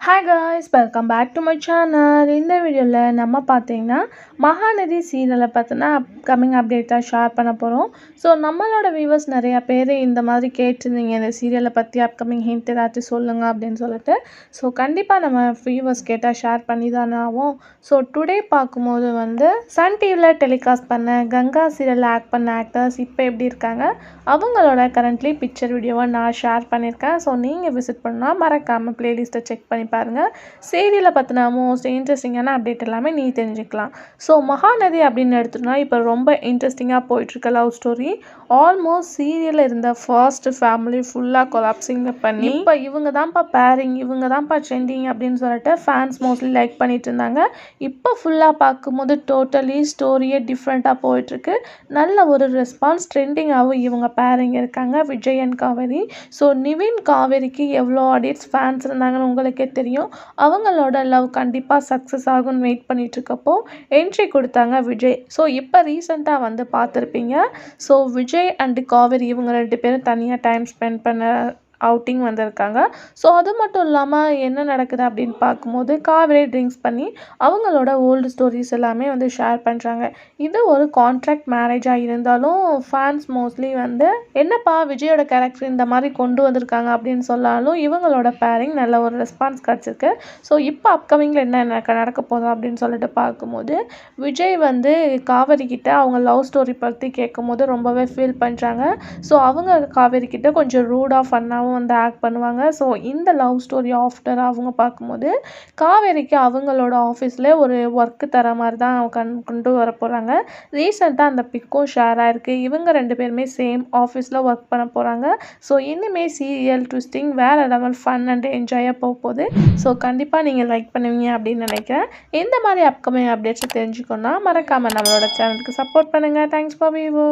Hi guys, welcome back to my channel. இந்த வீடியோவில் நம்ம பார்த்தீங்கன்னா மகாநதி சீரியலை பார்த்தினா அப்கமிங் அப்டேட்டாக ஷேர் பண்ண போகிறோம். ஸோ நம்மளோட வியூவர்ஸ் நிறையா பேர் இந்த மாதிரி கேட்டிருந்தீங்க, இந்த சீரியலை பற்றி அப்கமிங் ஹிண்ட் ஏதாச்சும் சொல்லுங்கள் அப்படின்னு சொல்லிட்டு. ஸோ கண்டிப்பாக நம்ம வியூவர்ஸ் கேட்டால் ஷேர் பண்ணி தானே ஆகும். ஸோ டுடே பார்க்கும்போது சன் டிவியில் டெலிகாஸ்ட் பண்ண கங்கா சீரியலில் ஆக்ட் பண்ண ஆக்டர்ஸ் இப்போ எப்படி இருக்காங்க, அவங்களோட கரண்ட்லி பிக்சர் வீடியோவை நான் ஷேர் பண்ணியிருக்கேன். ஸோ நீங்கள் விசிட் பண்ணால் மறக்காமல் ப்ளேலிஸ்ட்டை செக் பண்ணி பாருங்கள். சீரியலை பற்றின மோஸ்ட் இன்ட்ரெஸ்டிங்கான அப்டேட் எல்லாமே நீ தெரிஞ்சுக்கலாம். ஸோ மகாநதி அப்படின்னு எடுத்துட்டோம்னா இப்போ ரொம்ப இன்ட்ரெஸ்டிங்காக போயிட்டுருக்க லவ் ஸ்டோரி. ஆல்மோஸ்ட் சீரியலில் இருந்த ஃபர்ஸ்ட் ஃபேமிலி ஃபுல்லாக கொலாப்சிங் பண்ணி இப்போ இவங்க தான்ப்பா பேரிங், இவங்க தான்ப்பா ட்ரெண்டிங் அப்படின்னு சொல்லிட்டு ஃபேன்ஸ் மோஸ்ட்லி லைக் பண்ணிட்டு இருந்தாங்க. இப்போ ஃபுல்லாக பார்க்கும்போது டோட்டலி ஸ்டோரியே டிஃப்ரெண்ட்டாக போயிட்டுருக்கு. நல்ல ஒரு ரெஸ்பான்ஸ், ட்ரெண்டிங்காகவும் இவங்க பேரிங் இருக்காங்க, விஜய் அண்ட் காவேரி. ஸோ நிவின் காவேரிக்கு எவ்வளோ ஆடியன்ஸ் ஃபேன்ஸ் இருந்தாங்கன்னு உங்களுக்கே தெரியும். அவங்களோட லவ் கண்டிப்பாக சக்ஸஸ் ஆகும்னு வெயிட் பண்ணிகிட்ருக்கப்போ என்ட்ரி கொடுத்தாங்க விஜய். ஸோ இப்போ ரீசெண்டாக பார்த்துருப்பீங்க. ஸோ விஜய் அண்டு காவேரி இவங்க 2 பேரும் தனியாக டைம் ஸ்பெண்ட் பண்ண அவுட்டிங் வந்திருக்காங்க. ஸோ அது மட்டும் இல்லாமல் என்ன நடக்குது அப்படின்னு பார்க்கும்போது காவேரி ட்ரிங்க்ஸ் பண்ணி அவங்களோட ஓல்டு ஸ்டோரிஸ் எல்லாமே ஷேர் பண்ணுறாங்க. இது ஒரு கான்ட்ராக்ட் மேரேஜாக இருந்தாலும் ஃபேன்ஸ் மோஸ்ட்லி என்னப்பா விஜயோட கேரக்டர் இந்த மாதிரி கொண்டு வந்திருக்காங்க அப்படின்னு சொன்னாலும் இவங்களோட பேரிங் நல்ல ஒரு ரெஸ்பான்ஸ் கிடச்சிருக்கு. ஸோ இப்போ அப்கமிங்கில் என்ன நடக்க போதும் அப்படின்னு சொல்லிட்டு பார்க்கும்போது விஜய் காவேரி கிட்ட அவங்க லவ் ஸ்டோரி பற்றி கேட்கும்போது ரொம்பவே ஃபீல் பண்ணுறாங்க. ஸோ அவங்க காவேரி கிட்ட கொஞ்சம் ரூடாக ஃபன்னாகவும் ஆக்ட் பண்ணுவாங்க. ஸோ இந்த லவ் ஸ்டோரி ஆஃப்டர் அவங்க பார்க்கும்போது காவேரிக்கு அவங்களோட ஆஃபீஸில் ஒரு ஒர்க்கு தர மாதிரி தான் கொண்டு வர போகிறாங்க. ரீசெண்டாக அந்த பிக்கும் ஷேர் ஆகிருக்கு. இவங்க 2 பேருமே சேம் ஆஃபீஸில் ஒர்க் பண்ண போகிறாங்க. ஸோ இனிமேல் சீரியல் ட்விஸ்டிங் வேறு லெவல் ஃபன் அண்ட் என்ஜாயாக போகுது. ஸோ கண்டிப்பாக நீங்கள் லைக் பண்ணுவீங்க அப்படின்னு நினைக்கிறேன். இந்த மாதிரி அப்கமிங் அப்டேட்ஸை தெரிஞ்சுக்கணுன்னா மறக்காமல் நம்மளோட சேனலுக்கு சப்போர்ட் பண்ணுங்கள். Thanks for view.